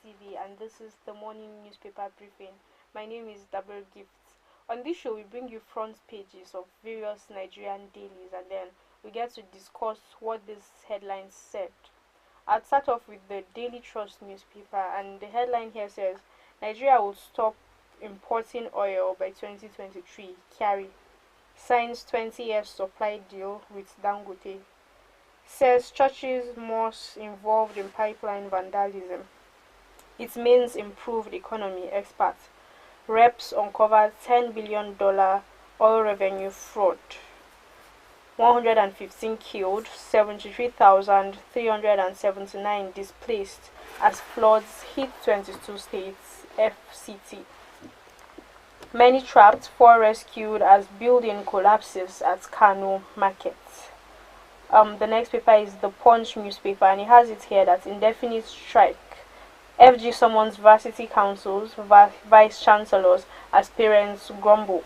TV, and this is the morning newspaper briefing. My name is Double Gifts. On this show, we bring you front pages of various Nigerian dailies, and then we get to discuss what these headlines said. I'll start off with the Daily Trust newspaper, and the headline here says, Nigeria will stop importing oil by 2023. Kyari signs 20-year supply deal with Dangote. Says churches mosques involved in pipeline vandalism. It means improved economy. Expert. Reps uncovered $10 billion oil revenue fraud. 115 killed, 73,379 displaced as floods hit 22 states. FCT. Many trapped, 4 rescued as building collapses at Kano Market. The next paper is the Punch newspaper, and it has it here that indefinite strike. FG summons varsity councils, vice chancellors as parents grumble.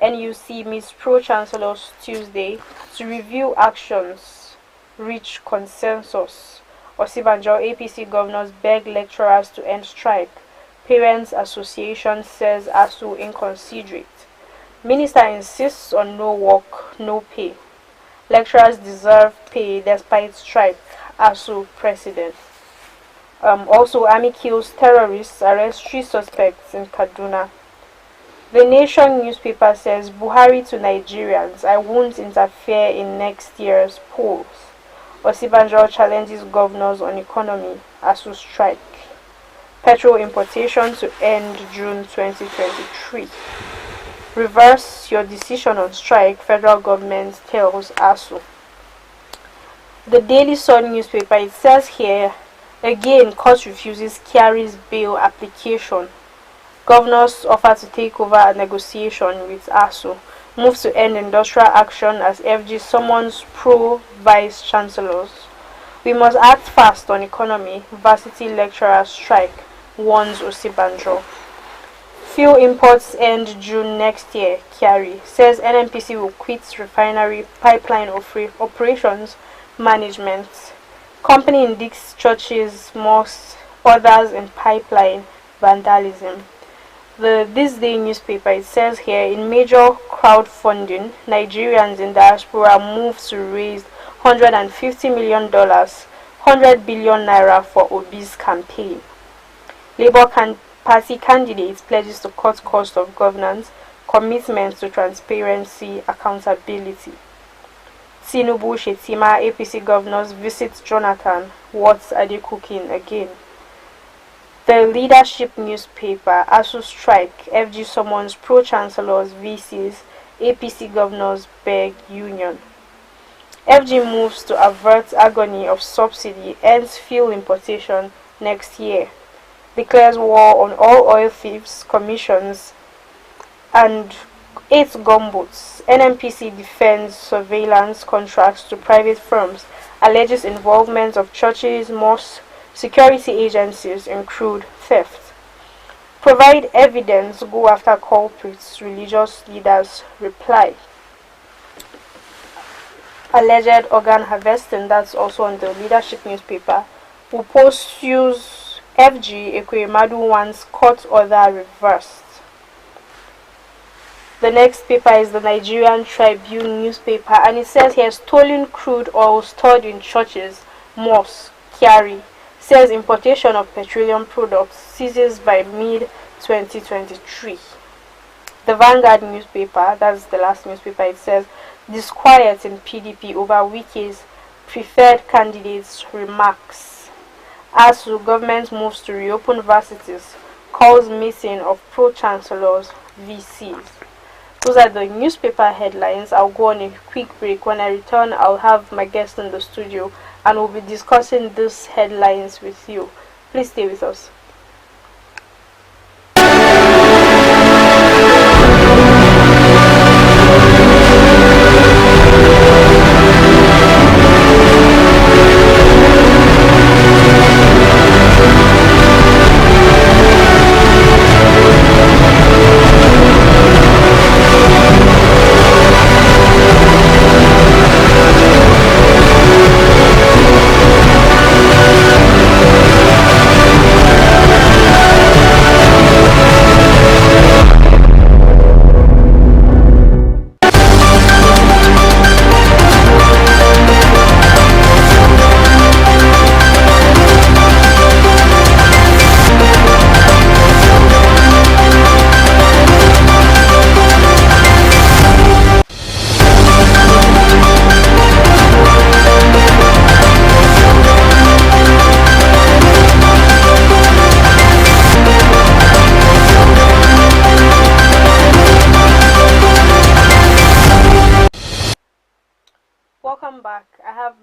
NUC meets pro-chancellors Tuesday to review actions, reach consensus. Osibanjo APC governors beg lecturers to end strike. Parents Association says ASU inconsiderate. Minister insists on no work, no pay. Lecturers deserve pay despite strike. ASU president. Also, army kills terrorists, arrests 3 suspects in Kaduna. The Nation newspaper says Buhari to Nigerians, I won't interfere in next year's polls. Osibanjo challenges governors on economy. ASU strike. Petrol importation to end June 2023. Reverse your decision on strike, federal government tells ASU. The Daily Sun newspaper, it says here, again, court refuses Kyari's bail application. Governors offer to take over a negotiation with ASU. Moves to end industrial action as FG summons pro-vice chancellors. We must act fast on economy. Varsity lecturers strike, warns Osibanjo. Fuel imports end June next year. Kyari says NNPC will quit refinery pipeline operations management. Company indicts churches, mosques, others in pipeline vandalism. The THISDAY newspaper, it says here, in major crowdfunding, Nigerians in Diaspora move to raise $150 million, 100 billion naira for Obi's campaign. Labour Party candidates pledges to cut cost of governance, commitment to transparency, accountability. Tinubu, Shetima, APC governors visit Jonathan. What are they cooking again? The Leadership newspaper, ASU strike, FG summons pro-chancellors, VCs, APC governors beg union. FG moves to avert agony of subsidy, ends fuel importation next year. Declares war on all oil thieves, commissions, and 8 gunboats. NNPC defends surveillance contracts to private firms, alleges involvement of churches, mosques, security agencies in crude theft. Provide evidence, go after culprits, religious leaders reply. Alleged organ harvesting, that's also on the Leadership newspaper. Will pursue FG Ekwemadu wants court order reversed. The next paper is the Nigerian Tribune newspaper, and it says here stolen crude oil stored in churches, mosques. Kyari says importation of petroleum products ceases by mid-2023. The Vanguard newspaper, that's the last newspaper, it says disquiet in PDP over Wike's preferred candidates remarks. ASU government moves to reopen varsities, calls meeting of pro-chancellors, VCs. Those are the newspaper headlines. I'll go on a quick break. When I return, I'll have my guest in the studio and we'll be discussing these headlines with you. Please stay with us.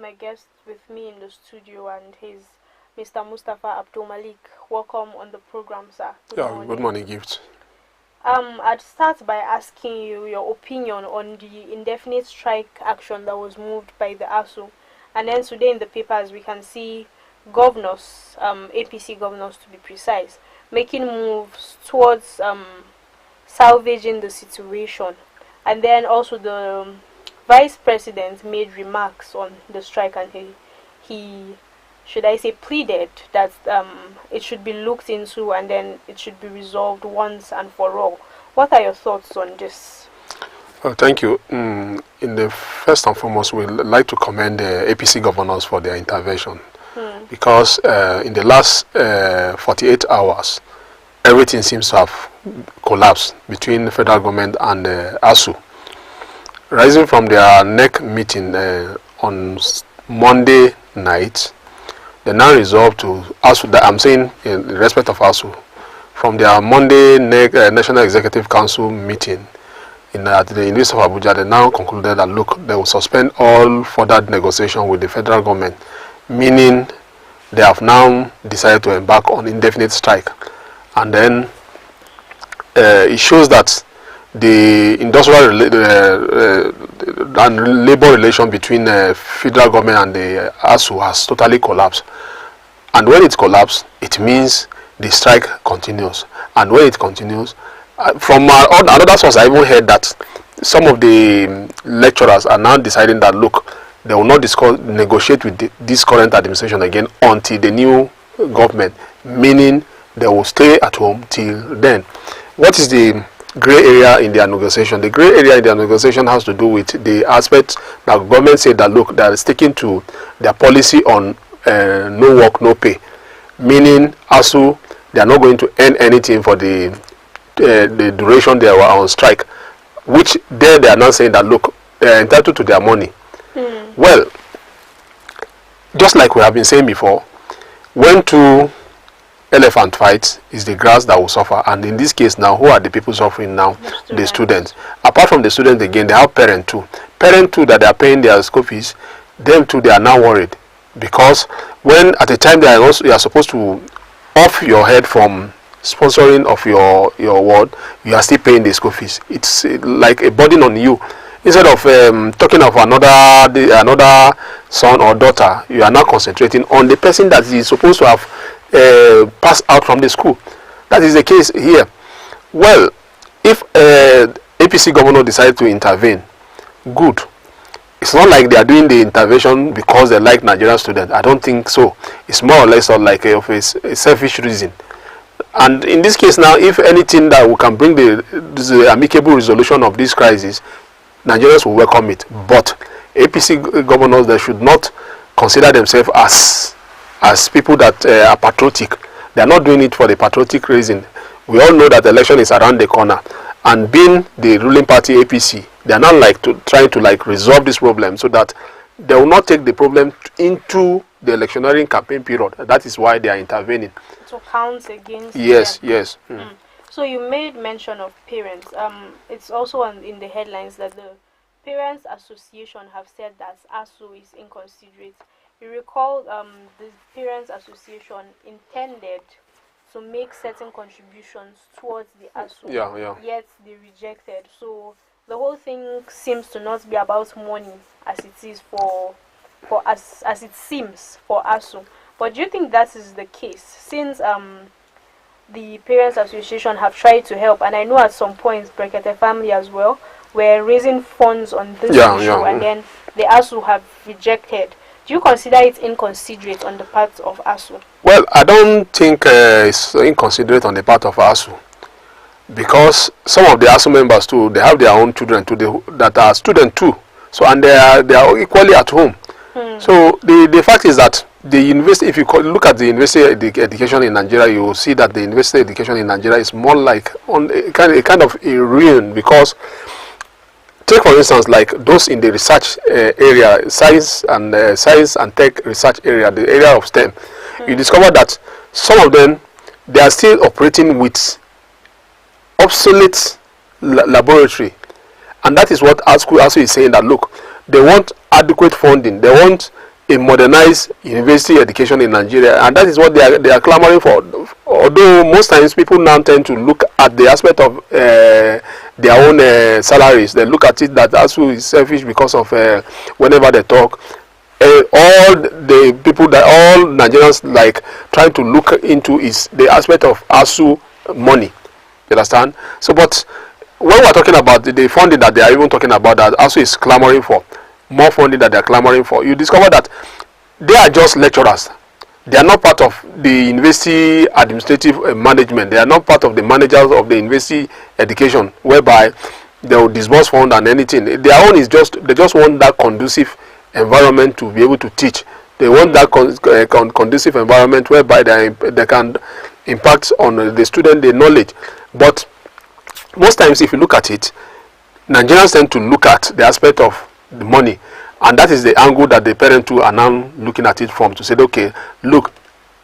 my guest with me in the studio, and he's Mr. Mustafa Abdul Malik. Welcome on the program, sir. Good morning, Gift. I'd start by asking you your opinion on the indefinite strike action that was moved by the ASU. And then today in the papers we can see governors, APC governors to be precise, making moves towards salvaging the situation. And then also the vice president made remarks on the strike, and he should I say pleaded that it should be looked into and then it should be resolved once and for all. What are your thoughts on this? Thank you. In the first and foremost, we'd like to commend the APC governors for their intervention, because in the last 48 hours, everything seems to have collapsed between the federal government and ASU. Rising from their NEC meeting on Monday night, they now resolved to ASU, that I'm saying in respect of ASU, from their Monday National Executive Council meeting at the University of Abuja, they now concluded that, look, they will suspend all further negotiation with the federal government, meaning they have now decided to embark on indefinite strike. And then it shows that the industrial and labor relation between the federal government and the ASU has totally collapsed. And when it collapses, it means the strike continues. And when it continues, from another source, I even heard that some of the lecturers are now deciding that, look, they will not negotiate with this current administration again until the new government, meaning they will stay at home till then. What is the gray area in their negotiation? The gray area in their negotiation has to do with the aspect that government said that, look, they are sticking to their policy on no work, no pay, meaning ASU, they are not going to earn anything for the duration they were on strike, which they are now saying that, look, they are entitled to their money. Well, just like we have been saying before, when two elephant fights, is the grass that will suffer. And in this case now, who are the people suffering now? The students. Apart from the students, again, they have parents too. Parents too, that they are paying their school fees, them too, they are now worried. Because when at the time you are supposed to off your head from sponsoring of your ward, you are still paying the school fees. It's like a burden on you. Instead of talking of another son or daughter, you are now concentrating on the person that is supposed to have passed out from the school. That is the case here. Well, if APC governor decided to intervene, good. It's not like they are doing the intervention because they like Nigerian students. I don't think so. It's more or less like a selfish reason. And in this case now, if anything that we can bring the amicable resolution of this crisis, Nigerians will welcome it. But APC governors, they should not consider themselves as people that are patriotic. They are not doing it for the patriotic reason. We all know that the election is around the corner. And being the ruling party APC, they are not trying to resolve this problem so that they will not take the problem into the electioneering campaign period. That is why they are intervening. To count against yes, them. Yes. So you made mention of parents. It's also in the headlines that the Parents Association have said that ASU is inconsiderate. You recall the Parents Association intended to make certain contributions towards the ASU, yet they rejected. So the whole thing seems to not be about money as it is as it seems for ASU. But do you think that is the case? Since the Parents Association have tried to help, and I know at some point Brekete family as well were raising funds on this issue, and then the ASU have rejected. Do you consider it inconsiderate on the part of ASU? Well, I don't think it's inconsiderate on the part of ASU, because some of the ASU members too, they have their own children too, that are students too. So, and they are equally at home. So the fact is that the university, if you look at the university education in Nigeria, you will see that the university education in Nigeria is more like a kind of a ruin. Because take for instance, like those in the research area, science and tech research area, the area of STEM, you discover that some of them, they are still operating with obsolete laboratory. And that is what ASU is saying, that look, they want adequate funding, they want a modernized university education in Nigeria, and that is what they are clamoring for. Although most times people now tend to look at the aspect of their own salaries, they look at it that ASU is selfish because of whenever they talk. All the people that all Nigerians like trying to look into is the aspect of ASU money. You understand? So, but when we're talking about the funding that they are even talking about, that ASU is clamoring for, more funding that they are clamoring for, you discover that they are just lecturers. They are not part of the university administrative management. They are not part of the managers of the university education, whereby they will disburse fund and anything. Their own is just, they just want that conducive environment to be able to teach. They want that conducive environment whereby they can impact on the student the knowledge. But most times, if you look at it, Nigerians tend to look at the aspect of the money, and that is the angle that the parent too are now looking at it from, to say, okay, look,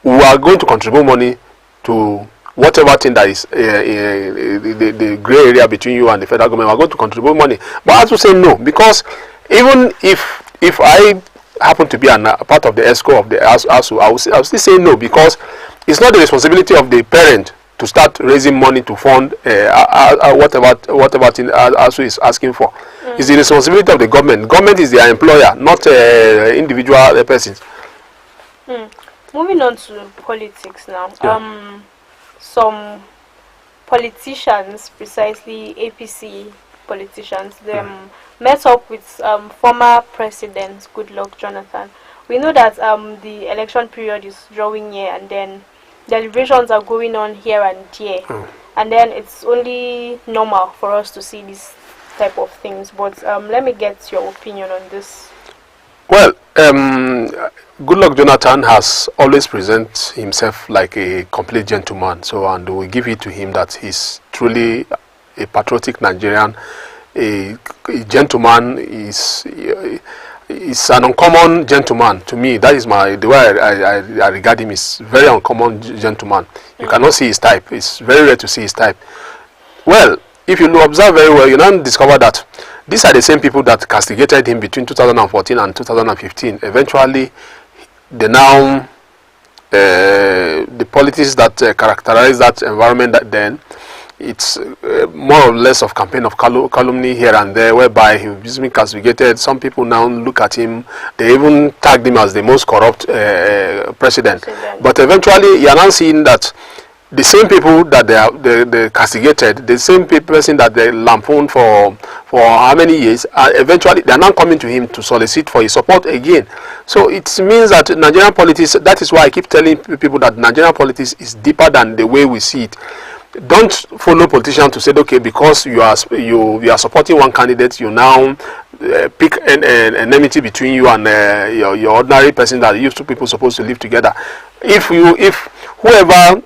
we are going to contribute money to whatever thing that is the gray area between you and the federal government. We are going to contribute money, but I have to say no, because even if I happen to be a part of the ESCO of the ASU, I will still say no, because it's not the responsibility of the parent to start raising money to fund whatever thing ASU is asking for. It's the responsibility of the government. Government is their employer, not individual persons. Moving on to politics now. Yeah. Some politicians, precisely APC politicians, them met up with former President Goodluck Jonathan. We know that the election period is drawing near, and then deliberations are going on here and there, and then it's only normal for us to see this type of things. But let me get your opinion on this. Well, Goodluck Jonathan has always presented himself like a complete gentleman, so, and we give it to him that he's truly a patriotic Nigerian, a gentleman. Is an uncommon gentleman to me. That is the way I regard him. Is very uncommon gentleman. You cannot see his type. It's very rare to see his type. Well, if you observe very well, you now discover that these are the same people that castigated him between 2014 and 2015. Eventually, they now the politics that characterize that environment then, it's more or less of campaign of calumny here and there, whereby he was being castigated. Some people now look at him, they even tagged him as the most corrupt president. But eventually, you are now seeing that the same people that they castigated, the same person that they lampooned for how many years, eventually they are now coming to him to solicit for his support again. So it means that Nigerian politics, that is why I keep telling people that Nigerian politics is deeper than the way we see it. Don't follow politicians to say, okay, because you are supporting one candidate, you now pick an enmity between you and your ordinary person that you two people supposed to live together. If whoever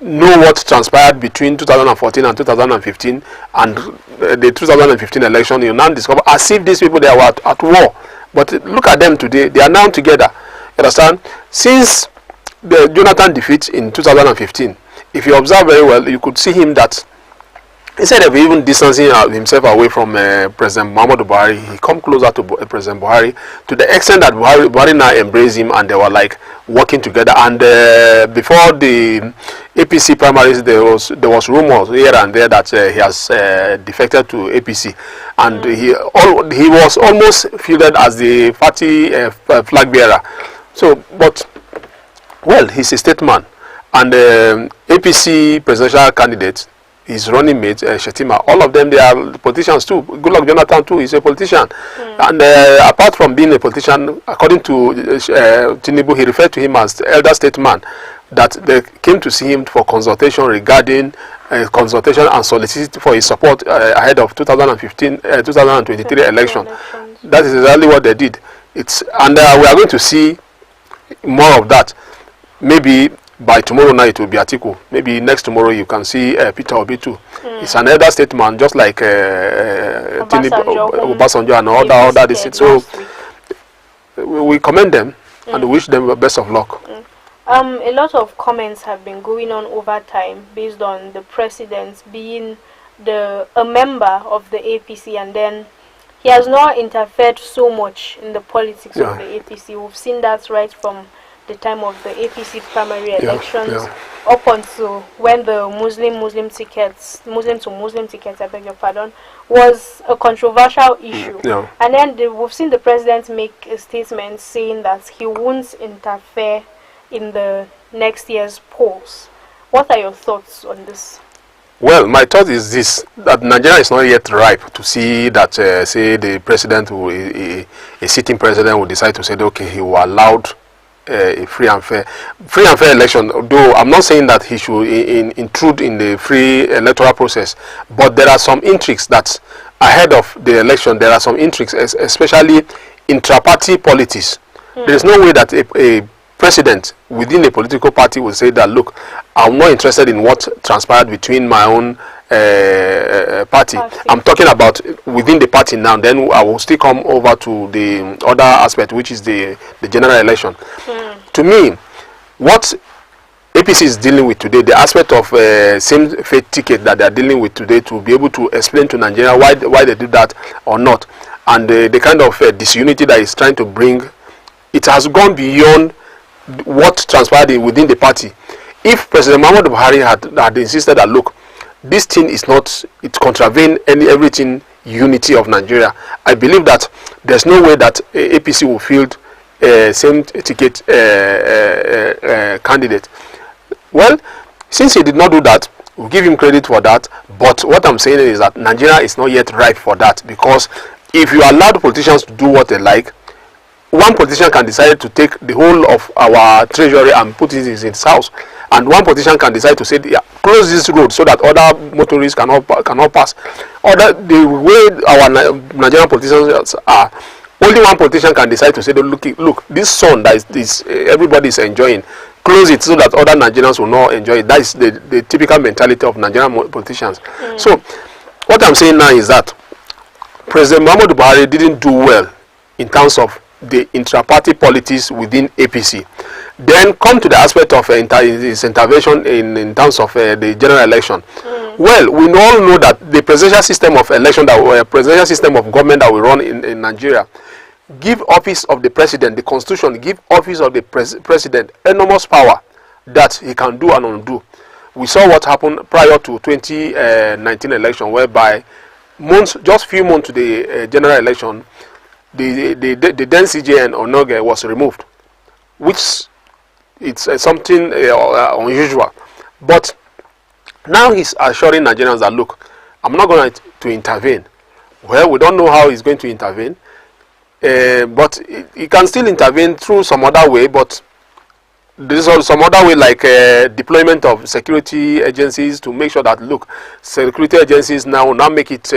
know what transpired between 2014 and 2015 and the 2015 election, you now discover as if these people, they were at war. But look at them today, they are now together. You understand? Since the Jonathan defeat in 2015, if you observe very well, you could see him that instead of even distancing himself away from President Muhammadu Buhari, he come closer to President Buhari, to the extent that Buhari now embraced him, and they were like working together. And before the APC primaries, there was rumors here and there that he has defected to APC, and he was almost fielded as the party flag bearer. So, but well, he's a statesman, and APC presidential candidate, his running mate, Shetima, all of them, they are politicians too. Goodluck Jonathan too is a politician. And apart from being a politician, according to Tinubu, he referred to him as the elder statesman, that they came to see him for consultation regarding consultation and solicit for his support ahead of 2023 election. That is exactly what they did. And we are going to see more of that. Maybe by tomorrow night it will be Atiku. Maybe next tomorrow you can see Peter Obi too. It's an elder statesman, just like Obasanjo and all that. So we commend them and wish them the best of luck. A lot of comments have been going on over time based on the president being a member of the APC, and then he has not interfered so much in the politics of the APC. We've seen that right from the time of the APC primary elections up until when the Muslim tickets, Muslim to Muslim tickets, I beg your pardon, was a controversial issue. And then we've seen the president make a statement saying that he won't interfere in the next year's polls. What are your thoughts on this? Well, my thought is this, that Nigeria is not yet ripe to see that, say, the president, a sitting president will decide to say, okay, he will allow a free and fair election. Though I'm not saying that he should intrude in the free electoral process, but there are some intrigues that ahead of the election, there are some intrigues, especially intra-party politics. There is no way that a president within a political party will say that, look, I'm not interested in what transpired between my own party. I'm talking about within the party now. Then I will still come over to the other aspect, which is the general election. To me, what APC is dealing with today, the aspect of same faith ticket that they are dealing with today, to be able to explain to Nigeria why they do that or not, and the kind of disunity that is trying to bring, it has gone beyond what transpired within the party. If President Muhammadu Buhari had insisted that, look, this thing is not, it contravenes everything unity of Nigeria, I believe that there's no way that APC will field same ticket candidate. Well, since he did not do that, we'll give him credit for that. But what I'm saying is that Nigeria is not yet ripe for that, because if you allow the politicians to do what they like, one politician can decide to take the whole of our treasury and put it in his house, and one politician can decide to say, yeah, close this road so that other motorists cannot pass. The way our Nigerian politicians are, only one politician can decide to say, look, this sun that is everybody is enjoying, close it so that other Nigerians will not enjoy it. That is the typical mentality of Nigerian politicians. So what I'm saying now is that President Muhammadu Buhari didn't do well in terms of the intra-party politics within APC. Then come to the aspect of his intervention in terms of the general election. Well, we all know that the presidential system of election, presidential system of government that we run in Nigeria, give office of the president, the constitution give office of the president enormous power that he can do and undo. We saw what happened prior to 2019 election, whereby just few months to the general election, the then CJN Onoge was removed, which it's something unusual. But now he's assuring Nigerians that, look, I'm not going to intervene. Well, we don't know how he's going to intervene, but he can still intervene through some other way. But there's also some other way, like deployment of security agencies to make sure that, look, security agencies now make it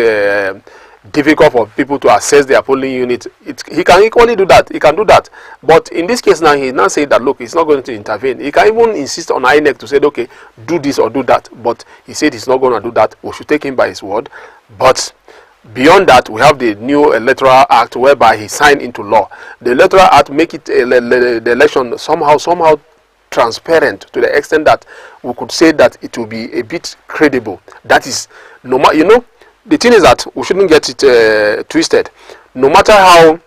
difficult for people to access their polling unit. He can equally do that. He can do that. But in this case now, he's not saying that, look, he's not going to intervene. He can even insist on INEC to say, okay, do this or do that. But he said he's not going to do that. We should take him by his word. But beyond that, we have the new Electoral Act, whereby he signed into law. The Electoral Act make it the election somehow transparent, to the extent that we could say that it will be a bit credible. That is, no matter, you know, the thing is that we shouldn't get it twisted. No matter how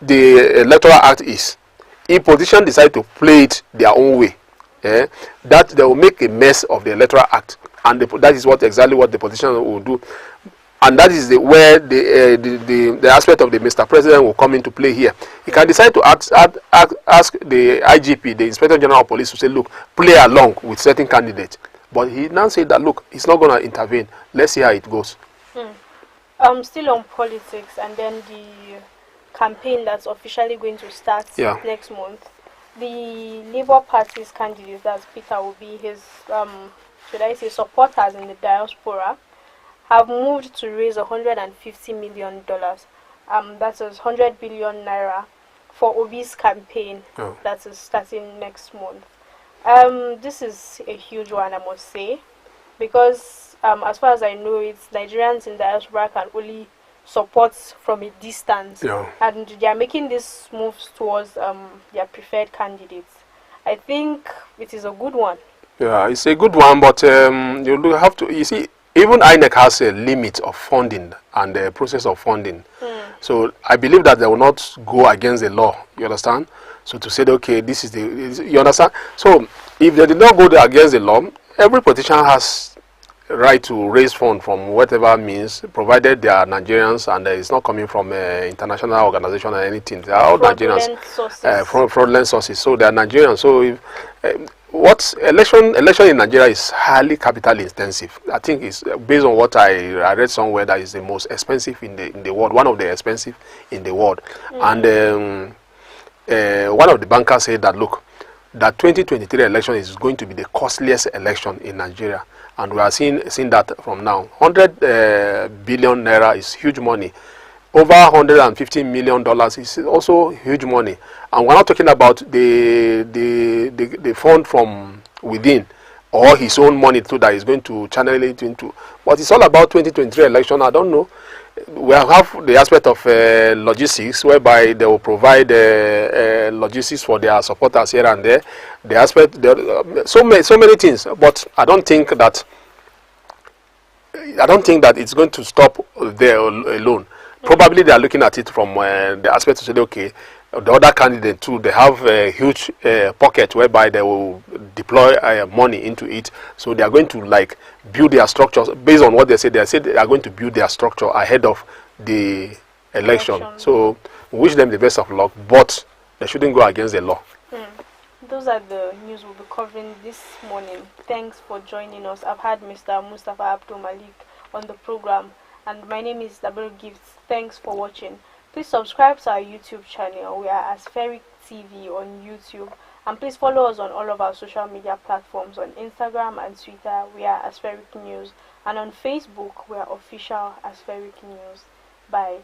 the Electoral Act is, if politicians decide to play it their own way, that they will make a mess of the Electoral Act, and that is exactly what the politicians will do. And that is where the aspect of the Mr. President will come into play here. He can decide to ask the IGP, the Inspector General of Police, to say, look, play along with certain candidates. But he now said that, look, he's not going to intervene. Let's see how it goes. Still on politics, and then the campaign that's officially going to start next month. The Labour Party's candidate, that's Peter Obi, his should I say supporters in the diaspora, have moved to raise $150 million. That is 100 billion naira for Obi's campaign that is starting next month. This is a huge one, I must say, because as far as I know, it's Nigerians in diaspora can only support from a distance, and they are making these moves towards their preferred candidates. I think it is a good one. Yeah, it's a good one, but you have to, you see, even INEC has a limit of funding and the process of funding. So I believe that they will not go against the law. You understand? So to say, okay, this is the, you understand? So if they did not go against the law, every politician has right to raise funds from whatever means, provided they are Nigerians and it's not coming from international organization or anything. They are all Nigerians. Fraudulent sources. So they are Nigerians. So if, what election in Nigeria is highly capital intensive. I think it's based on what I read somewhere, that is the most expensive in the world, one of the expensive in the world. And one of the bankers said that, look, that 2023 election is going to be the costliest election in Nigeria, and we are seeing that from now. 100 billion naira is huge money. Over $150 million is also huge money, and we're not talking about the fund from within or his own money too that is going to channel it into. But it's all about 2023 election. I don't know. We have the aspect of logistics, whereby they will provide logistics for their supporters here and there. The aspect, so many things. But I don't think that it's going to stop there alone. Probably they are looking at it from the aspect to say, okay, the other candidate too, they have a huge pocket whereby they will deploy money into it. So they are going to like build their structures based on what they say. They said they are going to build their structure ahead of the election. So we wish them the best of luck, but they shouldn't go against the law. Those are the news we'll be covering this morning. Thanks for joining us. I've had Mr. Mustafa Abdul Malik on the program, and my name is Double Gifts. Thanks for watching. Please subscribe to our YouTube channel. We are Aspheric TV on YouTube. And please follow us on all of our social media platforms. On Instagram and Twitter, we are Aspheric News. And on Facebook, we are official Aspheric News. Bye.